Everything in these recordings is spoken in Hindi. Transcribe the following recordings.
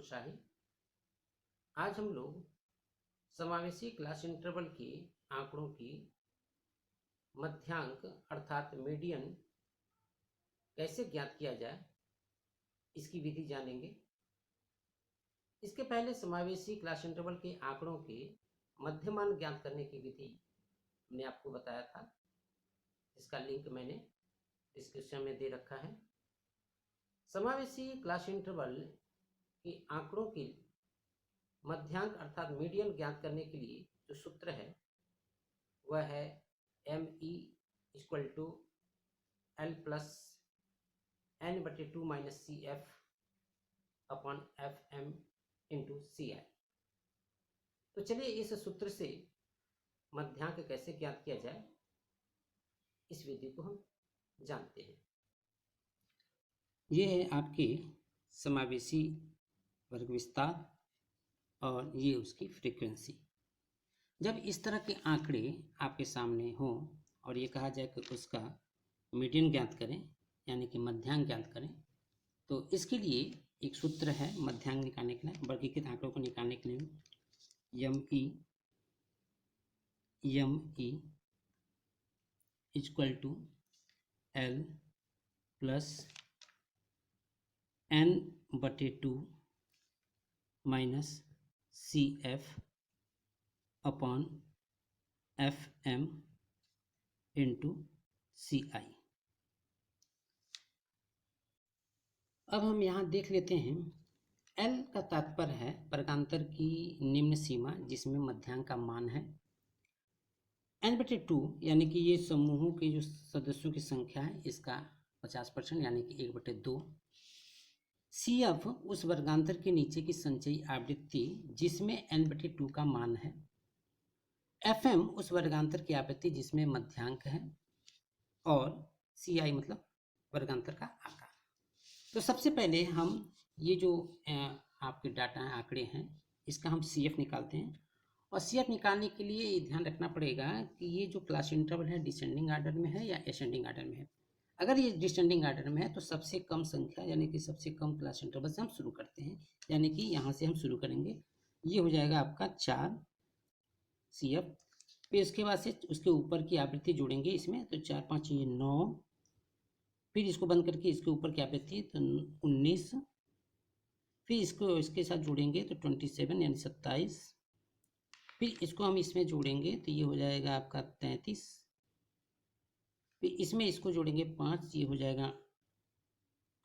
शाही। आज हम लोग समावेशी क्लास इंटरवल के आंकड़ों की मध्यांक अर्थात मीडियन कैसे ज्ञात किया जाए इसकी विधि जानेंगे। इसके पहले समावेशी क्लास इंटरवल के आंकड़ों के मध्यमान ज्ञात करने की विधि मैंने आपको बताया था, इसका लिंक मैंने डिस्क्रिप्शन में दे रखा है। समावेशी क्लास इंटरवल के आंकड़ों के मध्यांक अर्थात मीडियन ज्ञात करने के लिए जो सूत्र है वह है ME = L + N/2 - CF/FM × CI। तो चलिए इस सूत्र से मध्यांक कैसे ज्ञात किया जाए इस विधि को हम जानते हैं। यह है आपके समावेशी वर्ग विस्तार और ये उसकी फ्रीक्वेंसी। जब इस तरह के आंकड़े आपके सामने हो और ये कहा जाए कि उसका मीडियन ज्ञात करें यानी कि मध्यांक ज्ञात करें, तो इसके लिए एक सूत्र है मध्यांक निकालने के लिए, वर्गीकृत आंकड़ों को निकालने के लिए। ME = L + N/2 - CF/FM × CI। अब हम यहाँ देख लेते हैं, L का तात्पर्य है वर्गांतर की निम्न सीमा जिसमें मध्यांक का मान है। N/2 यानी कि ये समूहों के जो सदस्यों की संख्या है इसका 50% यानी कि 1/2। CF उस वर्गांतर के नीचे की संचयी आवृत्ति जिसमें N/2 का मान है। FM उस वर्गांतर की आवृत्ति जिसमें मध्यांक है और CI मतलब वर्गांतर का आकार। तो सबसे पहले हम ये जो आपके डाटा हैं, आंकड़े हैं, इसका हम CF निकालते हैं। और CF निकालने के लिए ये ध्यान रखना पड़ेगा कि ये जो क्लास इंटरवल है डिसेंडिंग आर्डर में है या असेंडिंग आर्डर में है। अगर ये डिसेंडिंग आर्डर में है तो सबसे कम संख्या यानी कि सबसे कम क्लास इंटरवल से हम शुरू करते हैं, यानी कि यहाँ से हम शुरू करेंगे। ये हो जाएगा आपका 4 CF। फिर इसके बाद से उसके ऊपर की आवृत्ति जोड़ेंगे इसमें, तो 4 5 ये 9। फिर इसको बंद करके इसके ऊपर की आवृत्ति तो 19। फिर इसको इसके साथ जोड़ेंगे तो 27 यानी 27। फिर इसको हम इसमें जोड़ेंगे तो ये हो जाएगा आपका 33। फिर इसमें इसको जोड़ेंगे 5, ये हो जाएगा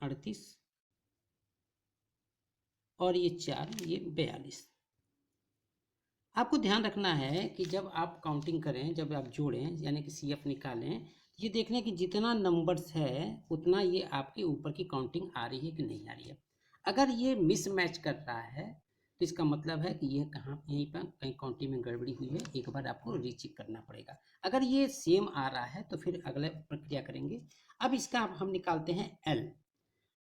38। और ये 4, ये 42। आपको ध्यान रखना है कि जब आप काउंटिंग करें, जब आप जोड़ें यानी कि CF निकालें, ये देखने कि जितना नंबर्स है उतना ये आपके ऊपर की काउंटिंग आ रही है कि नहीं आ रही है। अगर ये मिसमैच कर रहा है तो इसका मतलब है कि ये यहीं पर कहीं काउंटिंग में गड़बड़ी हुई है, एक बार आपको रीचेक करना पड़ेगा। अगर ये सेम आ रहा है तो फिर अगले प्रक्रिया करेंगे। अब इसका हम निकालते हैं L।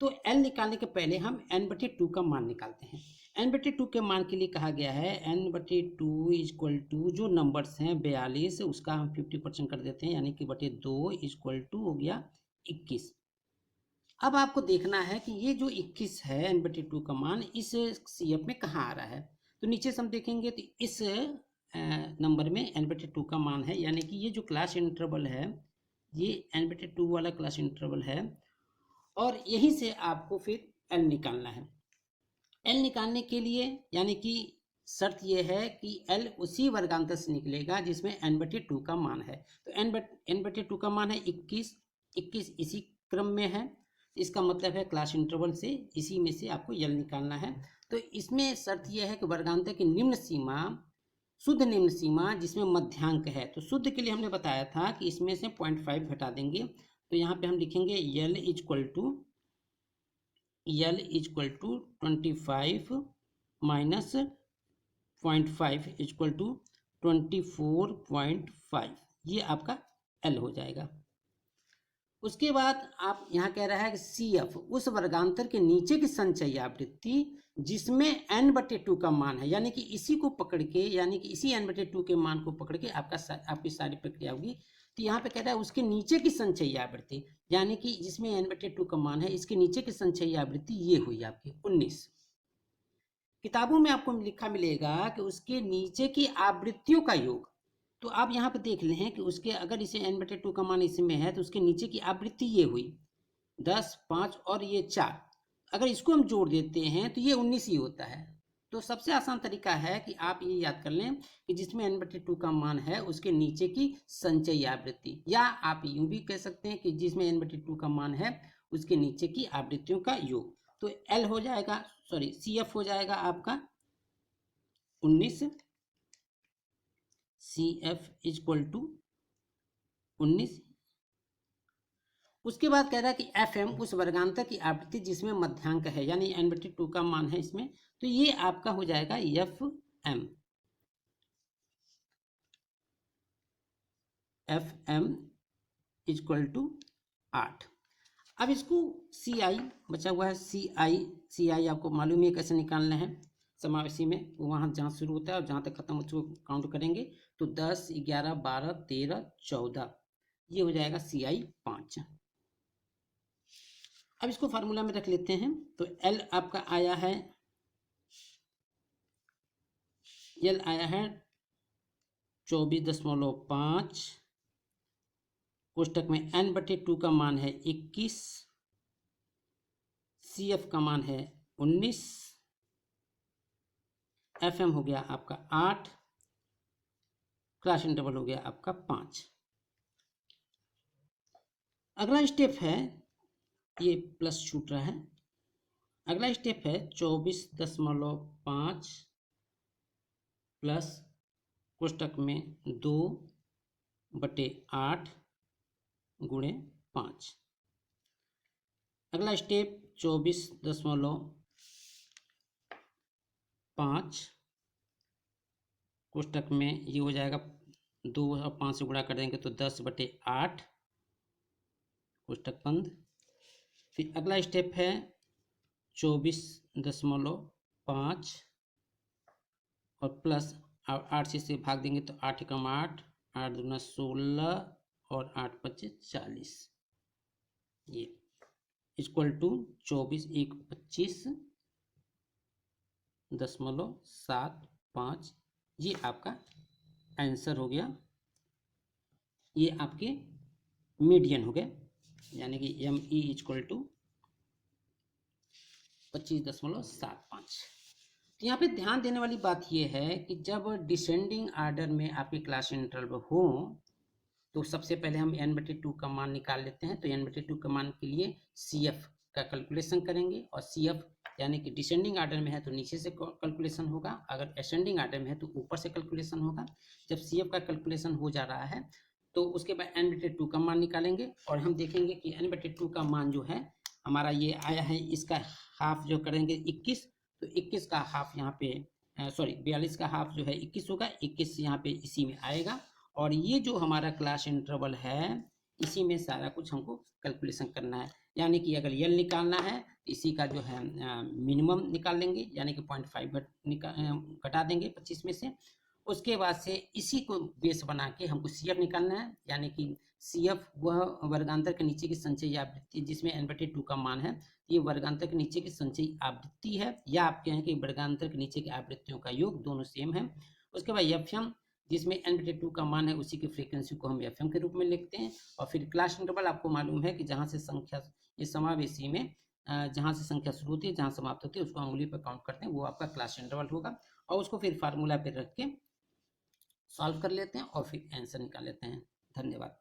तो L निकालने के पहले हम N/2 का मान निकालते हैं। N/2 के मान के लिए कहा गया है N/2 = जो नंबर्स हैं 42, उसका हम 50% कर देते हैं यानी कि /2 = हो गया 21। अब आपको देखना है कि ये जो 21 है N/2 का मान इस CF में कहाँ आ रहा है। तो नीचे से हम देखेंगे तो इस नंबर में N/2 का मान है, यानी कि ये जो क्लास इंटरवल है ये N/2 वाला क्लास इंटरवल है और यहीं से आपको फिर L निकालना है। L निकालने के लिए यानी कि शर्त यह है कि L उसी वर्गांतर से निकलेगा जिसमें N/2 का मान है। तो N/2 का मान है 21। 21 इसी क्रम में है, इसका मतलब है क्लास इंटरवल से इसी में से आपको L निकालना है। तो इसमें शर्त यह है कि वर्गांतर की निम्न सीमा, शुद्ध निम्न सीमा जिसमें मध्यांक है, तो शुद्ध के लिए हमने बताया था कि इसमें से 0.5 घटा देंगे। तो यहाँ पे हम लिखेंगे L = 25 - 0.5 = 24.5। ये आपका L हो जाएगा। उसके बाद आप यहाँ कह रहा है कि CF उस वर्गांतर के नीचे की संचयी आवृत्ति जिसमें N/2 का मान है, यानी कि इसी को पकड़ के, यानी कि इसी N/2 के मान को पकड़ के आपकी सारी प्रक्रिया होगी। तो यहाँ पे कह रहा है उसके नीचे की संचयी आवृत्ति, यानी कि जिसमें N/2 का मान है इसके नीचे की संचयी आवृत्ति ये हुई आपकी 19। किताबों में आपको लिखा मिलेगा कि उसके नीचे की आवृत्तियों का योग। तो आप यहाँ पे देख लें कि उसके अगर इसे n/2 का मान इसमें है तो उसके नीचे की आवृत्ति ये हुई 10, 5 और ये 4। अगर इसको हम जोड़ देते हैं तो ये 19 ही होता है। तो सबसे आसान तरीका है कि आप ये याद कर लें कि जिसमें n/2 का मान है उसके नीचे की संचयी आवृत्ति, या आप यूं भी कह सकते हैं कि जिसमें n/2 का मान है उसके नीचे की आवृत्तियों का योग। तो L हो जाएगा, सॉरी CF हो जाएगा आपका 19, CF इक्वल टू 19। उसके बाद कह रहा है कि FM उस वर्गांतर की आवृत्ति जिसमें मध्यांक है, यानी n/2 का मान है इसमें, तो ये आपका हो जाएगा FM इक्वल टू 8। अब इसको CI बचा हुआ है, CI आपको मालूम है कैसे निकालना है। समावेशी में वहाँ जहाँ शुरू होता है और जहाँ तक खत्म उसको काउंट करेंगे तो 10, 11, 12, 13, 14, ये हो जाएगा CI 5। अब इसको फार्मूला में रख लेते हैं। तो L आपका आया है, L आया है 24.5, कोष्टक में n/2 का मान है 21, CF का मान है 19, FM हो गया आपका 8, क्लास इंटरवल हो गया आपका 5। अगला स्टेप है, ये प्लस छूट रहा है, अगला स्टेप है 24.5 प्लस कोष्टक में 2/8 गुणे 5। अगला स्टेप 24.5 कोष्टक में ये हो जाएगा 2 और 5 से गुणा कर देंगे तो 10/8 कोष्टक बंद। फिर अगला स्टेप है 24.5 और प्लस 8 से इसे भाग देंगे तो 8 एकम 8, 8 दूना 16 और 8 पच्चीस 40, ये इक्वल टू 24 1 25.75, ये आपका आंसर हो गया। ये आपके मीडियन हो गए, यानी कि ME इक्वल टू 25.75। तो यहाँ पे ध्यान देने वाली बात यह है कि जब डिसेंडिंग आर्डर में आपके क्लास इंटरवल हो तो सबसे पहले हम n/2 का मान निकाल लेते हैं। तो n/2 का मान के लिए CF का कैलकुलेशन करेंगे, और CF यानी कि डिसेंडिंग आर्डर में है तो नीचे से कैलकुलेशन होगा, अगर असेंडिंग आर्डर में है तो ऊपर से कैलकुलेशन होगा। जब CF का कैलकुलेशन हो जा रहा है तो उसके बाद n/2 का मान निकालेंगे, और हम देखेंगे कि n/2 का मान जो है हमारा ये आया है, इसका हाफ जो करेंगे 21, तो 21 का हाफ यहाँ पे 42 का हाफ जो है 21 होगा, 21 यहाँ पे इसी में आएगा। और ये जो हमारा क्लास इंटरवल है इसी में सारा कुछ हमको कैलकुलेशन करना है, यानी कि अगर L निकालना है तो इसी का जो है मिनिमम निकाल लेंगे, यानी कि 0.5 घटा देंगे 25 में से। उसके बाद से इसी को बेस बना के हमको CF निकालना है, यानी कि CF वह वर्गांतर के नीचे की संचयी आवृत्ति जिसमें n/2 का मान है, ये वर्गांतर के नीचे की संचयी आवृत्ति है, या आप कहें कि वर्गांतर के नीचे की आवृत्तियों का योग, दोनों सेम है। उसके बाद FM जिसमें n/2 का मान है उसी की फ्रीक्वेंसी को हम FM के रूप में लिखते हैं। और फिर क्लास इंटरवल आपको मालूम है कि जहाँ से संख्या इस समावेशी में जहाँ से संख्या शुरू होती है जहाँ समाप्त होती है उसको अंगुली पर काउंट करते हैं, वो आपका क्लास इंटरवल होगा। और उसको फिर फार्मूला पे रख के सॉल्व कर लेते हैं और फिर आंसर निकाल लेते हैं। धन्यवाद।